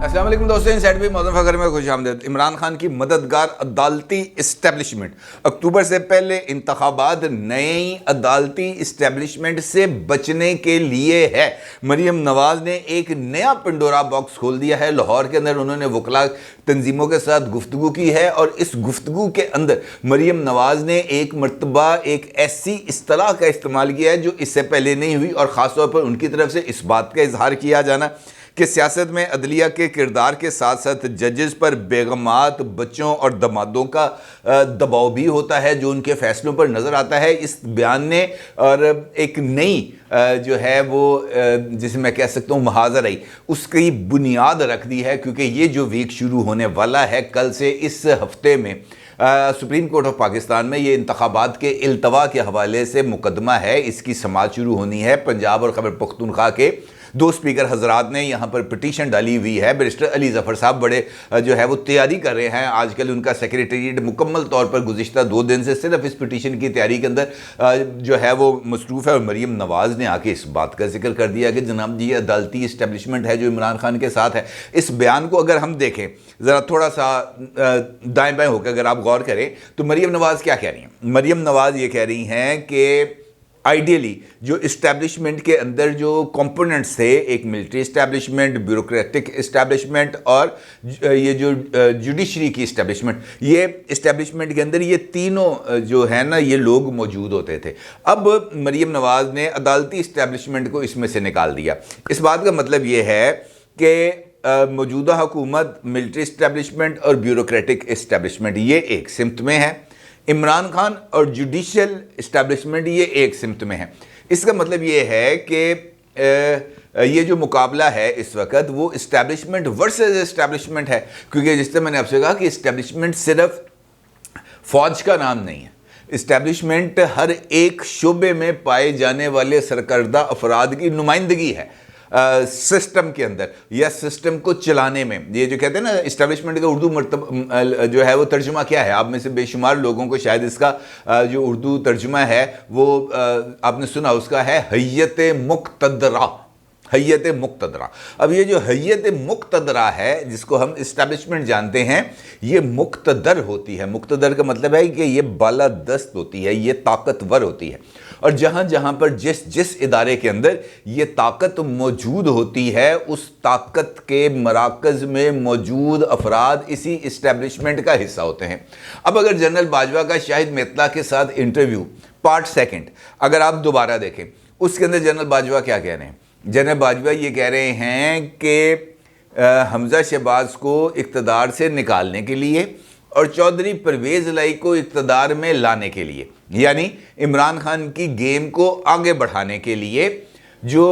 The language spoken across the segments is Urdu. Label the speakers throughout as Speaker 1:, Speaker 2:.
Speaker 1: السلام علیکم دوستوں، انسائیڈ بھی موضوع فخر میں خوش آمدید۔ عمران خان کی مددگار عدالتی اسٹیبلشمنٹ اکتوبر سے پہلے انتخابات نئی عدالتی اسٹیبلشمنٹ سے بچنے کے لیے ہے۔ مریم نواز نے ایک نیا پنڈورا باکس کھول دیا ہے۔ لاہور کے اندر انہوں نے وکلا تنظیموں کے ساتھ گفتگو کی ہے اور اس گفتگو کے اندر مریم نواز نے ایک مرتبہ ایک ایسی اصطلاح کا استعمال کیا ہے جو اس سے پہلے نہیں ہوئی، اور خاص طور پر ان کی طرف سے اس بات کا اظہار کیا جانا کہ سیاست میں عدلیہ کے کردار کے ساتھ ساتھ ججز پر بیگمات، بچوں اور دمادوں کا دباؤ بھی ہوتا ہے جو ان کے فیصلوں پر نظر آتا ہے۔ اس بیان نے اور ایک نئی جو ہے وہ جسے میں کہہ سکتا ہوں محاذرہ اس کی بنیاد رکھ دی ہے، کیونکہ یہ جو ویک شروع ہونے والا ہے کل سے اس ہفتے میں سپریم کورٹ آف پاکستان میں یہ انتخابات کے التوا کے حوالے سے مقدمہ ہے، اس کی سماعت شروع ہونی ہے۔ پنجاب اور خیبر پختونخوا کے دو سپیکر حضرات نے یہاں پر پٹیشن ڈالی ہوئی ہے۔ بیرسٹر علی ظفر صاحب بڑے جو ہے وہ تیاری کر رہے ہیں۔ آج کل ان کا سیکریٹریٹ مکمل طور پر گزشتہ 2 دن سے صرف اس پٹیشن کی تیاری کے اندر جو ہے وہ مصروف ہے، اور مریم نواز نے آ کے اس بات کا ذکر کر دیا کہ جناب جی یہ عدالتی اسٹیبلشمنٹ ہے جو عمران خان کے ساتھ ہے۔ اس بیان کو اگر ہم دیکھیں ذرا تھوڑا سا دائیں بائیں ہو کے اگر آپ غور کریں تو مریم نواز کیا کہہ رہی ہیں؟ مریم نواز یہ کہہ رہی ہیں کہ آئیڈیلی جو اسٹیبلشمنٹ کے اندر جو کمپوننٹس تھے، ایک ملٹری اسٹیبلشمنٹ، بیوروکریٹک اسٹیبلشمنٹ اور یہ جو جوڈیشری کی اسٹیبلشمنٹ، یہ اسٹیبلشمنٹ کے اندر یہ تینوں جو ہے نا یہ لوگ موجود ہوتے تھے۔ اب مریم نواز نے عدالتی اسٹیبلشمنٹ کو اس میں سے نکال دیا۔ اس بات کا مطلب یہ ہے کہ موجودہ حکومت، ملٹری اسٹیبلشمنٹ اور بیوروکریٹک اسٹیبلشمنٹ یہ ایک سمت میں ہے، عمران خان اور جوڈیشل اسٹیبلشمنٹ یہ ایک سمت میں ہے۔ اس کا مطلب یہ ہے کہ یہ جو مقابلہ ہے اس وقت وہ اسٹیبلشمنٹ ورسز اسٹیبلشمنٹ ہے، کیونکہ جس طرح میں نے آپ سے کہا کہ اسٹیبلشمنٹ صرف فوج کا نام نہیں ہے، اسٹیبلشمنٹ ہر ایک شعبے میں پائے جانے والے سرکردہ افراد کی نمائندگی ہے سسٹم کے اندر یا سسٹم کو چلانے میں۔ یہ جو کہتے ہیں نا اسٹیبلشمنٹ کا اردو جو ہے وہ ترجمہ کیا ہے؟ آپ میں سے بے شمار لوگوں کو شاید اس کا جو اردو ترجمہ ہے وہ آپ نے سنا، اس کا ہے ہیئت مقتدرہ۔ ہیئت مقتدرہ۔ اب یہ جو ہیئت مقتدرہ ہے جس کو ہم اسٹیبلشمنٹ جانتے ہیں، یہ مقتدر ہوتی ہے۔ مقتدر کا مطلب ہے کہ یہ بالادست ہوتی ہے، یہ طاقتور ہوتی ہے، اور جہاں جہاں پر جس ادارے کے اندر یہ طاقت موجود ہوتی ہے اس طاقت کے مراکز میں موجود افراد اسی اسٹیبلشمنٹ کا حصہ ہوتے ہیں۔ اب اگر جنرل باجوہ کا شاہد میتلا کے ساتھ انٹرویو پارٹ سیکنڈ اگر آپ دوبارہ دیکھیں، اس کے اندر جنرل باجوہ کیا کہہ رہے ہیں؟ جنرل باجوہ یہ کہہ رہے ہیں کہ حمزہ شہباز کو اقتدار سے نکالنے کے لیے اور چودھری پرویز الہی کو اقتدار میں لانے کے لیے، یعنی عمران خان کی گیم کو آگے بڑھانے کے لیے جو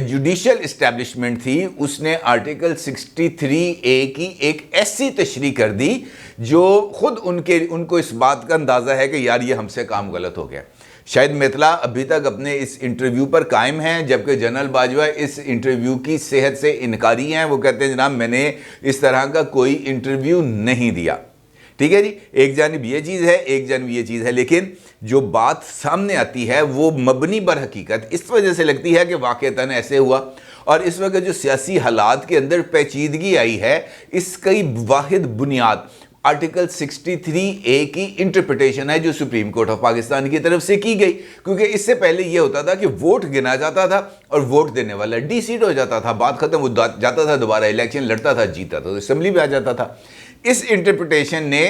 Speaker 1: جوڈیشل اسٹیبلشمنٹ تھی اس نے آرٹیکل 63A کی ایک ایسی تشریح کر دی جو خود ان کو اس بات کا اندازہ ہے کہ یار یہ ہم سے کام غلط ہو گیا۔ شاہد میتلا ابھی تک اپنے اس انٹرویو پر قائم ہیں، جبکہ جنرل باجوہ اس انٹرویو کی صحت سے انکاری ہیں۔ وہ کہتے ہیں جناب میں نے اس طرح کا کوئی انٹرویو نہیں دیا۔ ٹھیک ہے جی، ایک جانب یہ چیز ہے، ایک جانب یہ چیز ہے، لیکن جو بات سامنے آتی ہے وہ مبنی بر حقیقت اس وجہ سے لگتی ہے کہ واقعتاً ایسے ہوا، اور اس وقت جو سیاسی حالات کے اندر پیچیدگی آئی ہے اس کی واحد بنیاد آرٹیکل 63A کی انٹرپریٹیشن ہے جو سپریم کورٹ آف پاکستان کی طرف سے کی گئی، کیونکہ اس سے پہلے یہ ہوتا تھا کہ ووٹ گنا جاتا تھا اور ووٹ دینے والا ڈی سیٹ ہو جاتا تھا، بات ختم، وہ جاتا تھا دوبارہ الیکشن لڑتا تھا، جیتا تھا تو اسمبلی میں آ جاتا تھا۔ اس انٹرپریٹیشن نے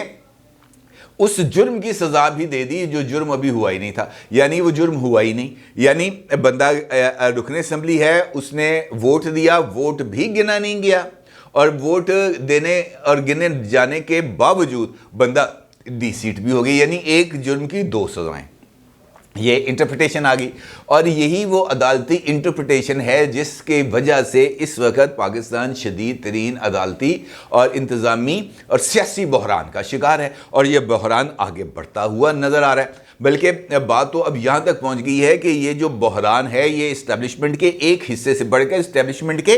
Speaker 1: اس جرم کی سزا بھی دے دی جو جرم ابھی ہوا ہی نہیں تھا، یعنی وہ جرم ہوا ہی نہیں، یعنی بندہ رکن اسمبلی ہے، اس نے ووٹ دیا، ووٹ بھی گنا نہیں گیا، اور ووٹ دینے اور گنے جانے کے باوجود بندہ ڈی سیٹ بھی ہو گئی، یعنی ایک جرم کی 2 سزائیں۔ یہ انٹرپریٹیشن آ گئی، اور یہی وہ عدالتی انٹرپریٹیشن ہے جس کی وجہ سے اس وقت پاکستان شدید ترین عدالتی اور انتظامی اور سیاسی بحران کا شکار ہے، اور یہ بحران آگے بڑھتا ہوا نظر آ رہا ہے۔ بلکہ بات تو اب یہاں تک پہنچ گئی ہے کہ یہ جو بحران ہے یہ اسٹیبلشمنٹ کے ایک حصے سے بڑھ کر اسٹیبلشمنٹ کے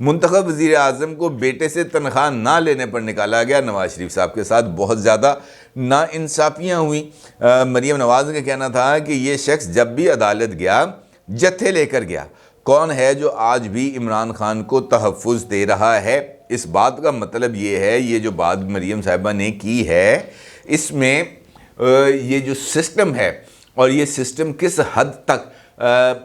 Speaker 1: منتخب وزیر اعظم کو بیٹے سے تنخواہ نہ لینے پر نکالا گیا، نواز شریف صاحب کے ساتھ بہت زیادہ ناانصافیاں ہوئیں۔ مریم نواز کا کہنا تھا کہ یہ شخص جب بھی عدالت گیا جتھے لے کر گیا، کون ہے جو آج بھی عمران خان کو تحفظ دے رہا ہے؟ اس بات کا مطلب یہ ہے، یہ جو بات مریم صاحبہ نے کی ہے، اس میں یہ جو سسٹم ہے اور یہ سسٹم کس حد تک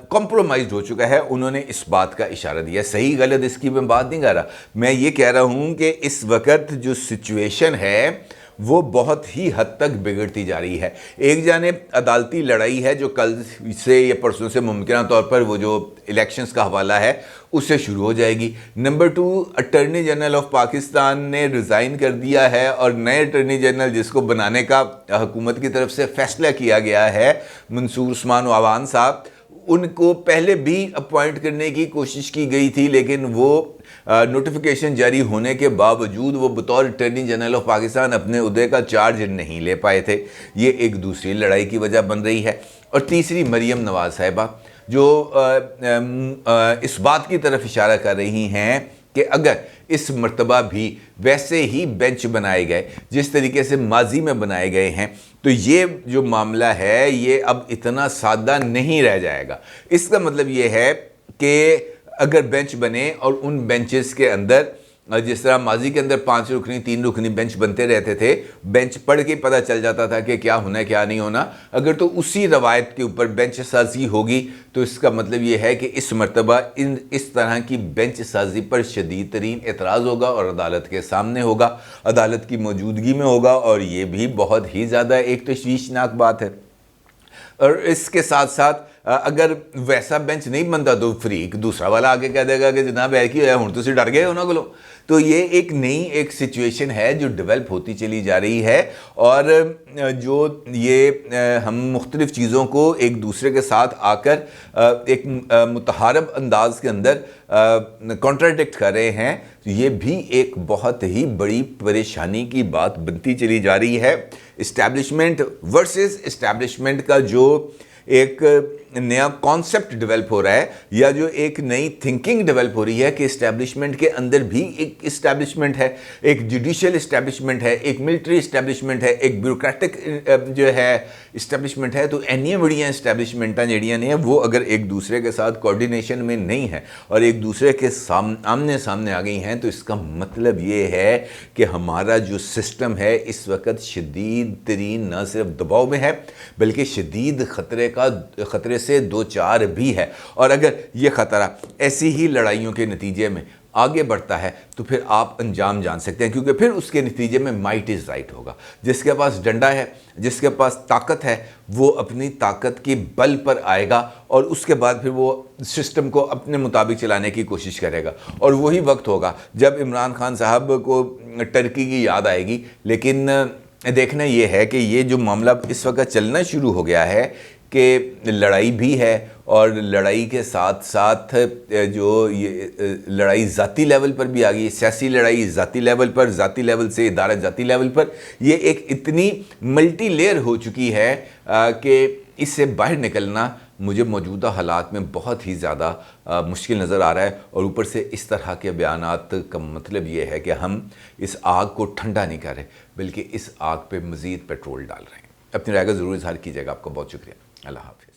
Speaker 1: کمپرومائزڈ ہو چکا ہے، انہوں نے اس بات کا اشارہ دیا۔ صحیح غلط اس کی میں بات نہیں کر رہا، میں یہ کہہ رہا ہوں کہ اس وقت جو سچویشن ہے وہ بہت ہی حد تک بگڑتی جا رہی ہے۔ ایک جانب عدالتی لڑائی ہے جو کل سے یا پرسوں سے ممکنہ طور پر وہ جو الیکشنز کا حوالہ ہے اس سے شروع ہو جائے گی۔ Number 2، attorney general of Pakistan نے ریزائن کر دیا ہے اور نئے اٹارنی جنرل جس کو بنانے کا حکومت کی طرف سے فیصلہ کیا گیا ہے، منصور عثمان عوان صاحب، ان کو پہلے بھی اپوائنٹ کرنے کی کوشش کی گئی تھی، لیکن وہ نوٹیفیکیشن جاری ہونے کے باوجود وہ بطور اٹارنی جنرل آف پاکستان اپنے عہدے کا چارج نہیں لے پائے تھے۔ یہ ایک دوسری لڑائی کی وجہ بن رہی ہے۔ اور تیسری، مریم نواز صاحبہ جو اس بات کی طرف اشارہ کر رہی ہیں کہ اگر اس مرتبہ بھی ویسے ہی بینچ بنائے گئے جس طریقے سے ماضی میں بنائے گئے ہیں تو یہ جو معاملہ ہے یہ اب اتنا سادہ نہیں رہ جائے گا۔ اس کا مطلب یہ ہے کہ اگر بینچ بنے اور ان بینچز کے اندر جس طرح ماضی کے اندر 5 رکنی 3 رکنی بینچ بنتے رہتے تھے، بینچ پڑھ کے پتہ چل جاتا تھا کہ کیا ہونا ہے کیا نہیں ہونا، اگر تو اسی روایت کے اوپر بینچ سازی ہوگی تو اس کا مطلب یہ ہے کہ اس مرتبہ اس طرح کی بینچ سازی پر شدید ترین اعتراض ہوگا اور عدالت کے سامنے ہوگا، عدالت کی موجودگی میں ہوگا، اور یہ بھی بہت ہی زیادہ ایک تشویشناک بات ہے۔ اور اس کے ساتھ ساتھ اگر ویسا بینچ نہیں بنتا تو فریق دوسرا والا آگے کہہ دے گا کہ جناب ایک ہی ہے، ہوں تو ڈر گئے ہونا گلو۔ تو یہ ایک نئی ایک سچویشن ہے جو ڈیولپ ہوتی چلی جا رہی ہے، اور جو یہ ہم مختلف چیزوں کو ایک دوسرے کے ساتھ آ کر ایک متحارب انداز کے اندر کانٹراڈکٹ کر رہے ہیں، یہ بھی ایک بہت ہی بڑی پریشانی کی بات بنتی چلی جا رہی ہے۔ اسٹیبلشمنٹ ورسز اسٹیبلشمنٹ کا جو ایک نیا کانسیپٹ ڈیولپ ہو رہا ہے، یا جو ایک نئی تھنکنگ ڈیولپ ہو رہی ہے کہ اسٹیبلشمنٹ کے اندر بھی ایک اسٹیبلشمنٹ ہے، ایک جوڈیشل اسٹیبلشمنٹ ہے، ایک ملٹری اسٹیبلشمنٹ ہے، ایک بیوروکریٹک جو ہے اسٹیبلشمنٹ ہے۔ تو اینی بڑیاں اسٹیبلشمنٹاں جڑیاں نے وہ اگر ایک دوسرے کے ساتھ کوارڈینیشن میں نہیں ہیں اور ایک دوسرے کے آمنے سامنے آ گئی ہیں، تو اس کا مطلب یہ ہے کہ ہمارا جو سسٹم ہے اس وقت شدید ترین نہ صرف دباؤ میں ہے بلکہ شدید خطرے سے دو چار بھی ہے۔ اور اگر یہ خطرہ ایسی ہی لڑائیوں کے نتیجے میں آگے بڑھتا ہے تو پھر آپ انجام جان سکتے ہیں، کیونکہ پھر اس کے نتیجے میں مائٹ از رائٹ ہوگا۔ جس کے پاس ڈنڈا ہے، جس کے پاس طاقت ہے، وہ اپنی طاقت کی بل پر آئے گا اور اس کے بعد پھر وہ سسٹم کو اپنے مطابق چلانے کی کوشش کرے گا۔ اور وہی وقت ہوگا جب عمران خان صاحب کو ٹرکی کی یاد آئے گی۔ لیکن دیکھنا یہ ہے کہ یہ جو معاملہ اس وقت چلنا شروع ہو گیا ہے کہ لڑائی بھی ہے، اور لڑائی کے ساتھ ساتھ جو یہ لڑائی ذاتی لیول پر بھی آ گئی، سیاسی لڑائی ذاتی لیول پر، ذاتی لیول سے ادارہ جاتی لیول پر، یہ ایک اتنی ملٹی لیئر ہو چکی ہے کہ اس سے باہر نکلنا مجھے موجودہ حالات میں بہت ہی زیادہ مشکل نظر آ رہا ہے۔ اور اوپر سے اس طرح کے بیانات کا مطلب یہ ہے کہ ہم اس آگ کو ٹھنڈا نہیں کر رہے بلکہ اس آگ پہ مزید پیٹرول ڈال رہے ہیں۔ اپنی رائے کا ضرور اظہار کیجیے گا۔ آپ کا بہت شکریہ۔ اللہ حافظ۔